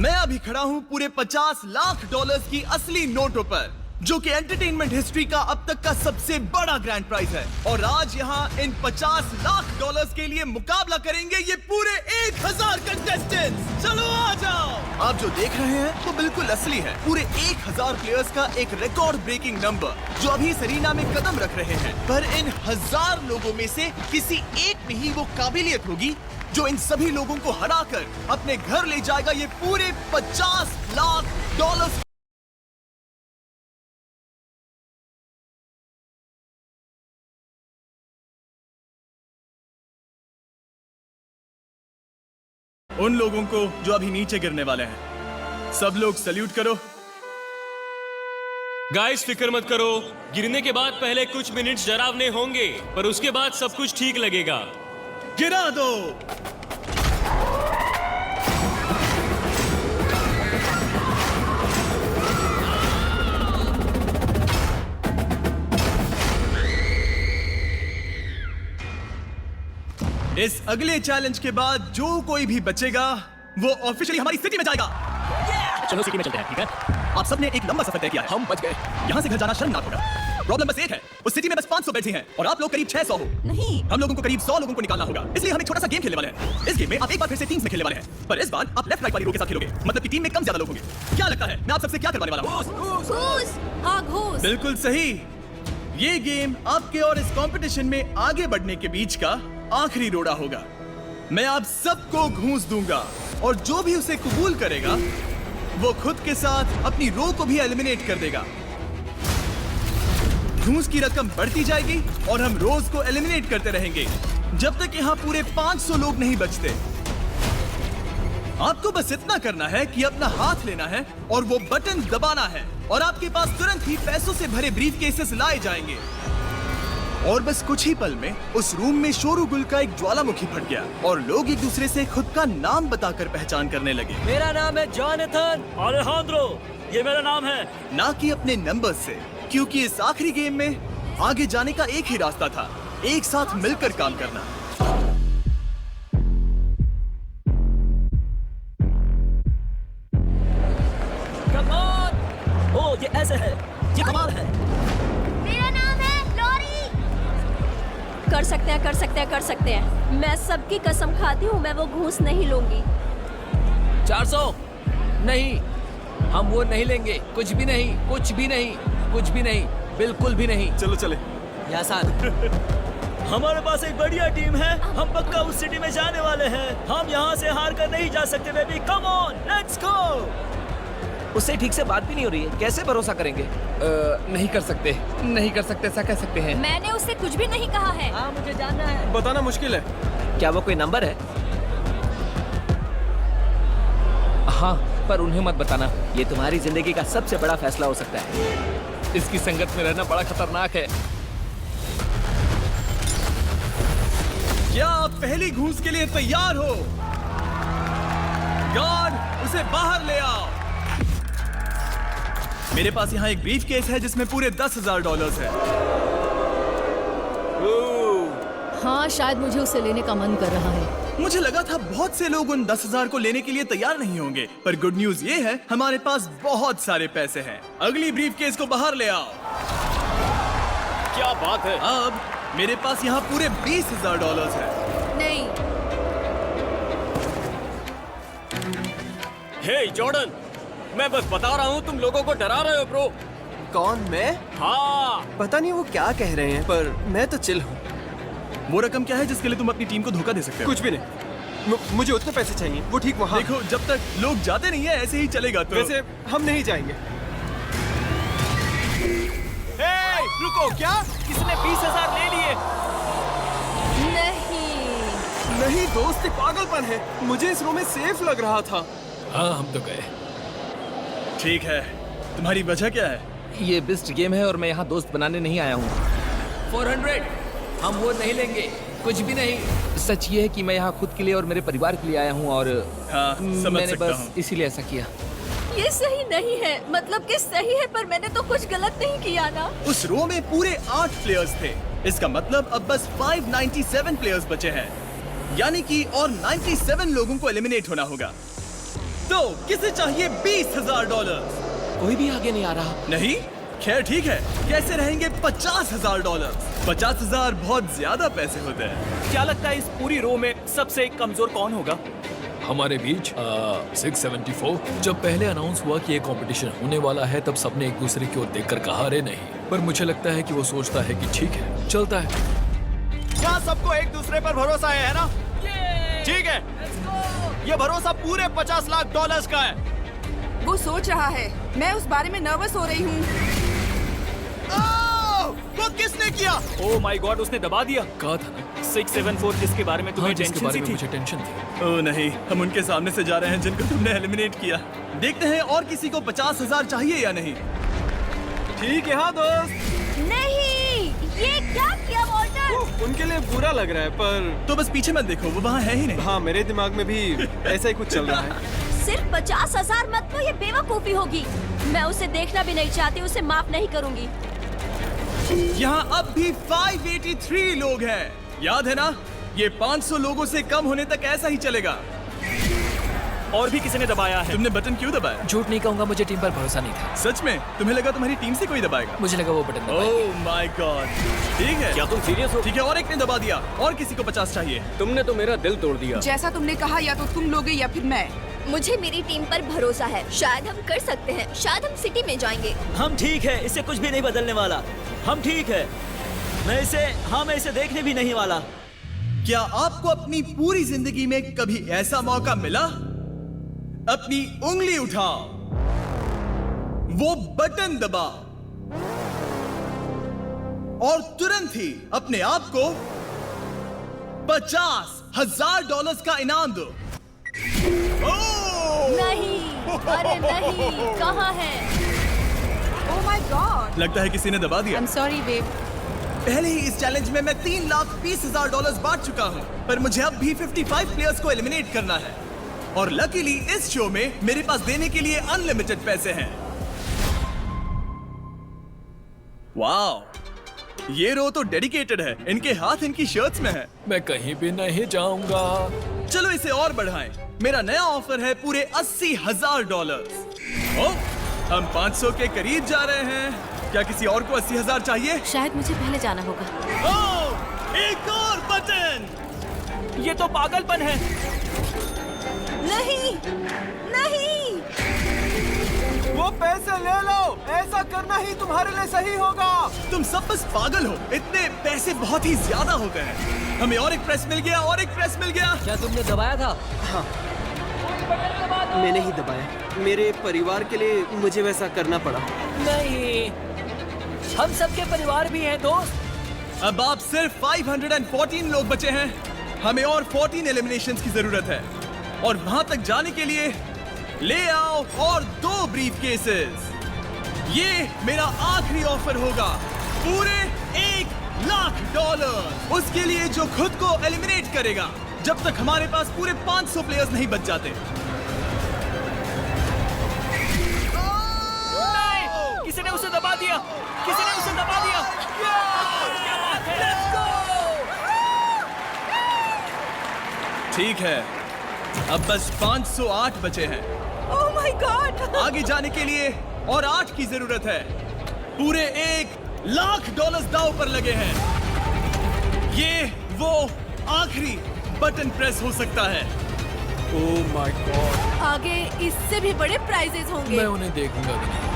मैं अभी खड़ा हूं पूरे 50 लाख डॉलर्स की असली नोटों पर, जो कि एंटरटेनमेंट हिस्ट्री का अब तक का सबसे बड़ा ग्रैंड प्राइज है। और आज यहाँ इन 50 लाख डॉलर्स के लिए मुकाबला करेंगे ये पूरे 1000 कंटेस्टेंट्स। चलो आ जाओ। आप जो देख रहे हैं वो बिल्कुल असली है। पूरे 1000 प्लेयर्स का एक रिकॉर्ड ब्रेकिंग नंबर जो अभी इस एरिना में कदम रख रहे हैं। पर इन 1000 लोगों में से किसी एक में ही वो काबिलियत होगी जो इन सभी लोगों को हराकर अपने घर ले जाएगा ये पूरे 50 लाख डॉलर्स। उन लोगों को जो अभी नीचे गिरने वाले हैं, सब लोग सल्यूट करो। गाइस फिक्र मत करो, गिरने के बाद पहले कुछ मिनट्स डरावने होंगे, पर उसके बाद सब कुछ ठीक लगेगा। गिरा दो। इस अगले चैलेंज के बाद जो कोई भी बचेगा वो ऑफिशियली हमारी सिटी में जाएगा। चलो सिटी में चलते हैं, ठीक है? आप सबने एक लंबा सफर तय किया है। हम बच गए। यहाँ से घर जाना शर्मनाक होगा। प्रॉब्लम बस एक है, उस सिटी में बस 500 बेड ही हैं और आप लोग करीब 600 हो। नहीं, हम लोगों को करीब 100 लोगों को निकालना होगा। इसलिए हम एक छोटा सा गेम खेलने वाले हैं। इस गेम में आप एक बार फिर से टीम्स में खेलने वाले हैं, पर इस बार आप लेफ्ट राइट वाली रो के साथ खेलोगे। मतलब कि टीम में कम ज्यादा लोग होंगे। क्या लगता है मैं आप सबसे क्या करवाने वाला हूँ? घूस। हाँ, घूस। बिल्कुल सही। ये गेम आपके और इस कंपटीशन में आगे बढ़ने के बीच का आखिरी रोड़ा होगा। मैं आप सबको घूस दूंगा और जो भी उसे कबूल करेगा वो खुद के साथ अपनी रो को भी एलिमिनेट कर देगा। घूस की रकम बढ़ती जाएगी और हम रोज को एलिमिनेट करते रहेंगे जब तक यहाँ पूरे 500 लोग नहीं बचते। आपको बस इतना करना है कि अपना हाथ लेना है और वो बटन दबाना है और आपके पास तुरंत ही पैसों से भरे ब्रीफ केसेस लाए जाएंगे। और बस कुछ ही पल में उस रूम में शोरगुल का एक ज्वालामुखी फट गया और लोग एक दूसरे से खुद का नाम बताकर पहचान करने लगे। मेरा नाम है जॉनथन अलेहांद्रो, ये मेरा नाम है। ना कि अपने नंबर से, क्योंकि इस आखिरी गेम में आगे जाने का एक ही रास्ता था, एक साथ मिलकर काम करना। कमाल! ओ, ये ऐसे है, ये कमाल है। मेरा नाम है लॉरी। कर सकते हैं, कर सकते हैं, कर सकते हैं। मैं सबकी कसम खाती हूँ, मैं वो घूस नहीं लूंगी। 400 नहीं, हम वो नहीं लेंगे। कुछ भी नहीं, कुछ भी नहीं, कुछ भी नहीं, बिल्कुल भी नहीं। चलो चले। यासान हमारे पास एक बढ़िया टीम है, हम पक्का उस सिटी में जाने वाले हैं। हम यहाँ से हार कर नहीं जा सकते baby. Come on, let's go. उससे ठीक से बात भी नहीं हो रही है, कैसे भरोसा करेंगे? नहीं कर सकते, नहीं कर सकते, ऐसा कह सकते हैं। मैंने उससे कुछ भी नहीं कहा है। हाँ, मुझे जानना है। बताना मुश्किल है। क्या वो कोई नंबर है? हाँ, पर उन्हें मत बताना, ये तुम्हारी जिंदगी का सबसे बड़ा फैसला हो सकता है। इसकी संगत में रहना बड़ा खतरनाक है। क्या आप पहली घूस के लिए तैयार हो? गार्ड, उसे बाहर ले आओ। मेरे पास यहाँ एक ब्रीफ केस है जिसमें पूरे 10,000 डॉलर्स है। हाँ, शायद मुझे उसे लेने का मन कर रहा है। मुझे लगा था बहुत से लोग उन 10,000 को लेने के लिए तैयार नहीं होंगे, पर गुड न्यूज ये है हमारे पास बहुत सारे पैसे हैं। अगली ब्रीफ केस को बाहर ले आओ। क्या बात है। अब मेरे पास यहाँ पूरे 20,000 डॉलर्स है। नहीं। हे जॉर्डन, मैं बस बता रहा हूँ, तुम लोगों को डरा रहे हो ब्रो। कौन, मैं? हाँ, पता नहीं वो क्या कह रहे हैं, पर मैं तो चिल हूँ। वो रकम क्या है जिसके लिए तुम अपनी टीम को धोखा दे सकते हो? कुछ भी नहीं, मुझे उतने पैसे चाहिए, वो ठीक वहाँ। देखो, जब तक लोग जाते नहीं है ऐसे ही चलेगा। तो वैसे हम नहीं जाएंगे। हे, रुको, क्या किसने 20,000 ले लिए? नहीं। नहीं दोस्त, पागलपन है। मुझे इस रूम में सेफ लग रहा था। हाँ, हम तो गए। ठीक है, तुम्हारी वजह क्या है? ये बेस्ट गेम है और मैं यहाँ दोस्त बनाने नहीं आया हूँ। 400 हम वो नहीं लेंगे, कुछ भी नहीं। सच ये है कि मैं यहाँ खुद के लिए और मेरे परिवार के लिए आया हूँ और हाँ, समझ मैंने सकता बस हूँ। इसीलिए ऐसा किया। ये सही नहीं है, मतलब कि सही है, पर मैंने तो कुछ गलत नहीं किया ना। उस रो में पूरे 8 प्लेयर्स थे। इसका मतलब अब बस 597 प्लेयर्स बचे हैं, यानी कि और 97 लोगों को एलिमिनेट होना होगा। तो किसे चाहिए $20,000? कोई भी आगे नहीं आ रहा। नहीं? खैर ठीक है, कैसे रहेंगे $50,000? 50,000 बहुत ज्यादा पैसे होते हैं। क्या लगता है इस पूरी रो में सबसे कमजोर कौन होगा? हमारे बीच 674। जब पहले अनाउंस हुआ कि ये कंपटीशन होने वाला है तब सबने एक दूसरे की ओर देखकर कहा अरे नहीं, पर मुझे लगता है कि वो सोचता है कि ठीक है चलता है। क्या सबको एक दूसरे पर भरोसा है ना? ठीक है, ये भरोसा पूरे $50 लाख का है। वो सोच रहा है, मैं उस बारे में नर्वस हो रही हूँ। वो किसने किया? ओह माय गॉड, उसने दबा दिया। कहा था ना, 674 जिसके बारे में तुम्हें हाँ, जिसके टेंशन बारे सी में थी। मुझे टेंशन थी। ओ नहीं, हम उनके सामने से जा रहे हैं जिनको तुमने एलिमिनेट किया। देखते हैं और किसी को 50,000 चाहिए या नहीं। ठीक है हाँ दोस्त। नहीं, ये क्या किया वॉल्टर? उनके लिए बुरा लग रहा है, पर तो बस पीछे मत देखो, वो वहाँ है ही नहीं। हाँ मेरे दिमाग में भी ऐसा ही कुछ चल रहा है। सिर्फ 50,000 मत लो, ये बेवकूफी होगी। मैं उसे देखना भी नहीं चाहती, उसे माफ नहीं करूंगी। यहाँ अब भी 583 लोग हैं। याद है ना? ये 500 लोगों से कम होने तक ऐसा ही चलेगा। और भी किसी ने दबाया है। तुमने बटन क्यों दबाया? झूठ नहीं कहूंगा, मुझे टीम पर भरोसा नहीं था। सच में? तुम्हें लगा तुम्हारी टीम से कोई दबाएगा? मुझे लगा वो बटन दबाएगा। Oh my God. ठीक है, क्या तुम सीरियस हो? ठीक है, और एक ने दबा दिया। और किसी को 50 चाहिए। तुमने तो मेरा दिल तोड़ दिया। जैसा तुमने कहा, या तो तुम लोगे या फिर मैं। मुझे मेरी टीम पर भरोसा है, शायद हम कर सकते हैं, शायद हम सिटी में जाएंगे। हम ठीक है, इससे कुछ भी नहीं बदलने वाला। हम ठीक है, मैं इसे देखने भी नहीं वाला। क्या आपको अपनी पूरी जिंदगी में कभी ऐसा मौका मिला? अपनी उंगली उठाओ, वो बटन दबाओ और तुरंत ही अपने आप को $50,000 का इनाम दो। नहीं, अरे नहीं, कहाँ है? Oh my God. लगता है किसी ने दबा दिया। I am sorry babe. पहले ही इस चैलेंज में मैं $3,20,000 बांट चुका हूं, पर मुझे अब भी 55 प्लेयर्स को एलिमिनेट करना है। और लकीली इस शो में मेरे पास देने के लिए अनलिमिटेड पैसे हैं। वाओ, ये रो तो डेडिकेटेड है। इनके हाथ इनकी शर्ट्स में है। मैं कहीं भी नहीं जाऊंगा। चलो इसे और बढ़ाएं। मेरा नया ऑफर है पूरे $80,000। ओह, हम 500 के करीब जा रहे हैं। क्या किसी और को 80,000 चाहिए? शायद मुझे पहले जाना होगा। ओह, एक और बटन। ये तो पागलपन है। नहीं, नहीं। वो पैसे ले लो, ऐसा करना ही तुम्हारे लिए सही होगा। तुम सब बस पागल हो। इतने पैसे बहुत ही ज्यादा होते हैं। हमें और एक प्रेस मिल गया, और एक प्रेस मिल गया। क्या तुमने दबाया था? मैंने ही दबाया। मेरे परिवार के लिए मुझे वैसा करना पड़ा। नहीं, हम सबके परिवार भी हैं दोस्त। अब आप सिर्फ 514 लोग बचे हैं। हमें और 14 एलिमिनेशंस की जरूरत है, और वहां तक जाने के लिए ले आओ और 2 ब्रीफ केसेस। ये मेरा आखिरी ऑफर होगा, पूरे $1,00,000 उसके लिए जो खुद को एलिमिनेट करेगा, जब तक हमारे पास पूरे 500 प्लेयर्स नहीं बच जाते। किसी ने उसे दबा दिया। किसी ने उसे दबा दिया। ठीक है, अब बस 508 बचे हैं। ओह माय गॉड। आगे जाने के लिए और 8 की जरूरत है। पूरे $1,00,000 दांव पर लगे हैं। ये वो आखिरी बटन प्रेस हो सकता है। Oh my God. आगे इससे भी बड़े प्राइजेस होंगे। मैं उन्हें देखूंगा भी नहीं।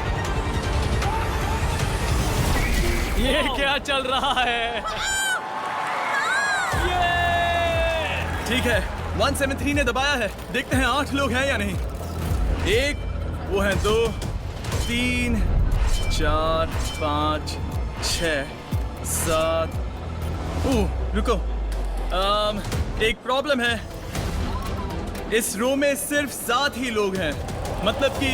ये क्या चल रहा है? ठीक है, 173 ने दबाया है। देखते हैं 8 लोग हैं या नहीं। 1, वो है 2, 3, 4, 5, 6, 7। रुको, एक प्रॉब्लम है। इस रो में सिर्फ 7 ही लोग हैं। मतलब कि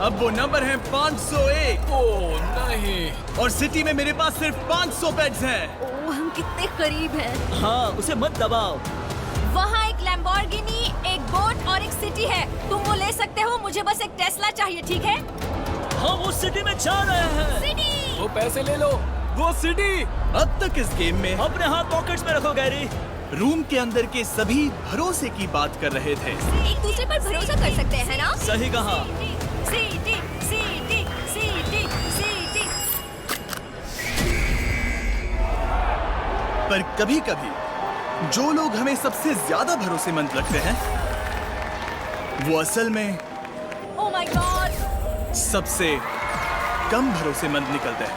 अब वो नंबर है 501। ओह नहीं। और सिटी में मेरे पास सिर्फ 500 बेड्स हैं। ओह, हम कितने करीब हैं। हाँ, उसे मत दबाओ। वहाँ एक लैम्बोर्गिनी, एक बोट और एक सिटी है। तुम वो ले सकते हो, मुझे बस एक टेस्ला चाहिए, ठीक है? हम उस सिटी में जा रहे हैं। सिटी। वो पैसे ले लो। वो सिटी। अब तक इस गेम में अपने हाथ पॉकेट्स में रखो गैरी। रूम के अंदर के सभी भरोसे की बात कर रहे थे। एक दूसरे पर भरोसा कर सकते हैं ना? सही कहा। सीटी, सीटी, सीटी, सीटी। पर कभी-कभी जो लोग हमें सबसे ज्यादा भरोसेमंद लगते हैं, वो असल में ओह माय गॉड! सबसे कम भरोसेमंद निकलते हैं।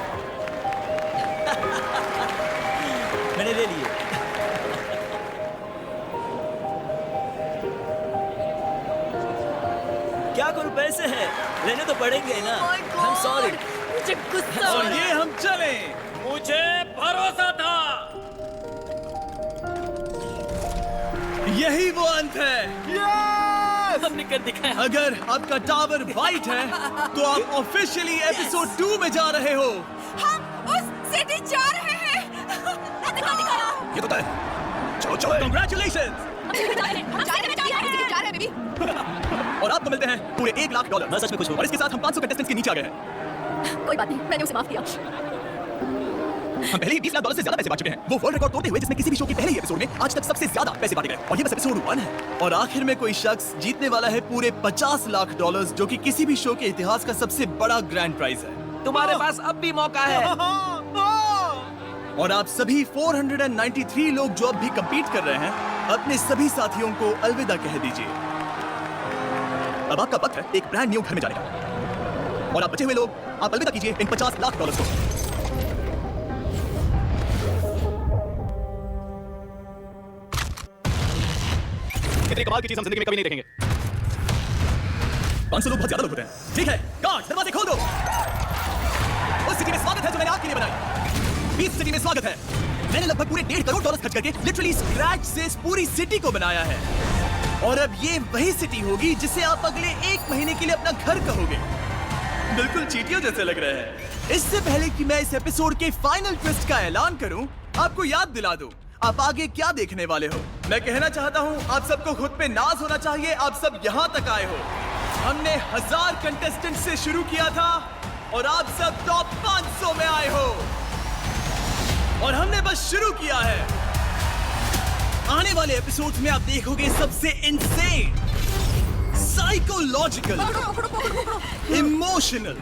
मैंने ले लिए। क्या करूं, पैसे हैं, लेने तो पड़ेंगे ना। I'm sorry। मुझे गुस्सा आ और रहा है। ये हम चले। मुझे भरोसा था। यही वो अंत है। हमने कर दिखाया। अगर आपका टावर वाइट है, तो आप ऑफिशियली एपिसोड 2 में जा रहे हो। हम उस सिटी जा रहे हैं। ये तो तय। चलो चलो, कांग्रेचुलेशंस। हम जा रहे हैं बेबी। और आपको मिलते हैं पूरे $1,00,000। मैं सच में खुश हूं। और इसके साथ हम 500 कंटेस्टेंट्स के नीचे आ गए हैं। कोई बात नहीं, मैंने उसे माफ किया। हम पहले ही $20,00,000 से ज्यादा पैसे बांट चुके हैं। वो वर्ल्ड रिकॉर्ड तोड़ते हुए जिसने किसी भी शो के पहले ही एपिसोड में आज तक सबसे ज्यादा पैसे बांटे गए। और ये बस एपिसोड 1 है। और आखिर में कोई शख्स जीतने वाला है पूरे $50,00,000, जो कि किसी भी शो के इतिहास का सबसे बड़ा ग्रैंड प्राइज है। तुम्हारे पास अब भी मौका है। और आप सभी 493 लोग जो अब भी compete कर रहे हैं, अपने सभी साथियों को अलविदा कह दीजिए। अब आपका वक्त है एक ब्रांड न्यू घर में जाने का। और आप बचे हुए लोग, आप अलविदा कीजिए इन $50,00,000 को। इतनी कमाल की चीज हम जिंदगी में कभी नहीं देखेंगे। 500 लोग बहुत ज्यादा लोग होते हैं। ठीक है, गार्ड दरवाजे खोल दो। उस सिटी में स्वागत है जो मैंने आपके लिए बनाई। 20 सिटी में स्वागत है। मैंने लगभग पूरे $1.5 करोड़ खर्च करके लिटरली स्क्रैच से इस पूरी सिटी को बनाया है। और अब ये वही सिटी होगी जिसे आप अगले 1 महीने के लिए अपना घर कहोगे। बिल्कुल चींटियों जैसे लग रहे हैं। इससे पहले कि मैं इस एपिसोड के फाइनल ट्विस्ट का ऐलान करूं, आपको याद दिला दूं आप आगे क्या देखने वाले हो। मैं कहना चाहता हूं आप सबको खुद पे नाज होना चाहिए। आप सब यहां तक आए हो। हमने 1000 कंटेस्टेंट से शुरू किया था और आप सब टॉप 500 में आए हो। और हमने बस शुरू किया है। आने वाले एपिसोड्स में आप देखोगे सबसे इनसेन, साइकोलॉजिकल, इमोशनल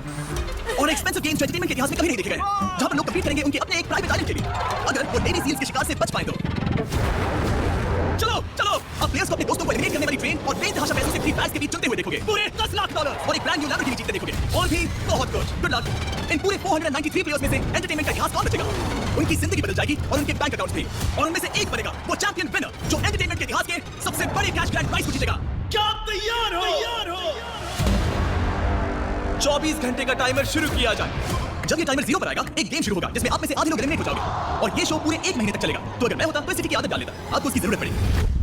और एक्सपेंसिव गेम्स एंटरटेनमेंट के इतिहास में कभी नहीं देखे गए, जहां पर लोग कम्पीट करेंगे उनके अपने एक प्राइवेट आइलैंड के लिए, अगर वो नेवी सील्स के शिकार से बच पाए तो। चलो चलो, आप प्लेयर्स को अपने दोस्तों को एलिमिनेट करने वाली ट्रेन और बेतहाशा पैसों से फ्री फायर्स के बीच चलते हुए देखोगे। पूरे $10,00,000 और एक ब्रांड न्यू लैम्बोर्गिनी जीतते देखोगे। और भी बहुत कुछ। Good luck. इन पूरे 493 प्लेयर्स में से एंटरटेनमेंट का इतिहास कौन बचेगा? उनकी जिंदगी बदल जाएगी और उनके बैंक अकाउंट्स भी। और उनमें से एक बनेगा वो चैंपियन विनर जो एंटरटेनमेंट के इतिहास के सबसे बड़े कैश ग्रैंड प्राइज को जीतेगा। क्या आप तैयार हो? 24 घंटे का टाइमर शुरू किया जाए। जब ये टाइमर 0 पर आएगा, एक गेम शुरू होगा जिसमें आप में से आधे लोग एलिमिनेट हो जाओगे और ये शो पूरे 1 महीने तक चलेगा। तो अगर मैं होता तो इस सिटी की आदत डाल लेता। आपको उसकी जरूरत पड़ेगी।